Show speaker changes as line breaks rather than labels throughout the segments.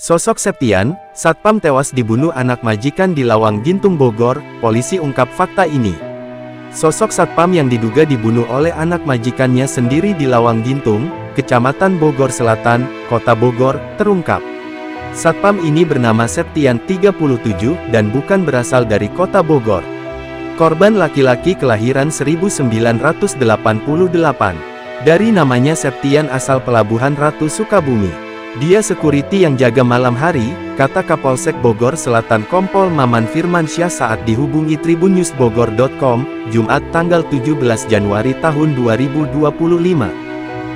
Sosok Septian, satpam tewas dibunuh anak majikan di Lawang Gintung Bogor, polisi ungkap fakta ini. Sosok satpam yang diduga dibunuh oleh anak majikannya sendiri di Lawang Gintung, Kecamatan Bogor Selatan, Kota Bogor, terungkap. Satpam ini bernama Septian 37 dan bukan berasal dari Kota Bogor. Korban laki-laki kelahiran 1988. Dari namanya Septian asal Pelabuhan Ratu Sukabumi. Dia security yang jaga malam hari, kata Kapolsek Bogor Selatan Kompol Maman Firmansyah saat dihubungi tribunnews.bogor.com, Jumat tanggal 17 Januari tahun 2025.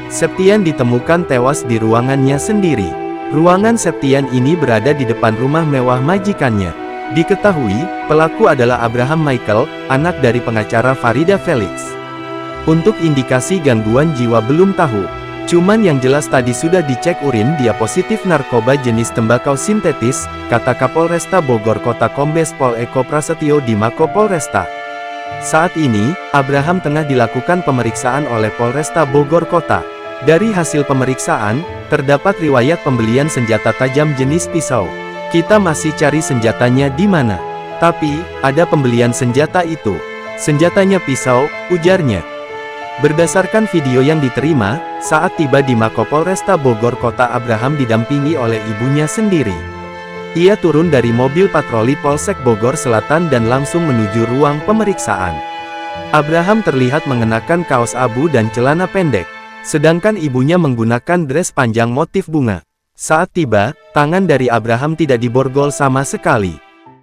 Septian ditemukan tewas di ruangannya sendiri. Ruangan Septian ini berada di depan rumah mewah majikannya. Diketahui, pelaku adalah Abraham Michael, anak dari pengacara Farida Felix. Untuk indikasi gangguan jiwa belum tahu. Cuman yang jelas tadi sudah dicek urin dia positif narkoba jenis tembakau sintetis, kata Kapolresta Bogor Kota Kombes Pol Eko Prasetyo di Mako Polresta. Saat ini, Abraham tengah dilakukan pemeriksaan oleh Polresta Bogor Kota. Dari hasil pemeriksaan, terdapat riwayat pembelian senjata tajam jenis pisau. Kita masih cari senjatanya di mana. Tapi, ada pembelian senjata itu. Senjatanya pisau, ujarnya. Berdasarkan video yang diterima, saat tiba di Mako Polresta Bogor Kota Abraham didampingi oleh ibunya sendiri. Ia turun dari mobil patroli Polsek Bogor Selatan dan langsung menuju ruang pemeriksaan. Abraham terlihat mengenakan kaos abu dan celana pendek, sedangkan ibunya menggunakan dress panjang motif bunga. Saat tiba, tangan dari Abraham tidak diborgol sama sekali.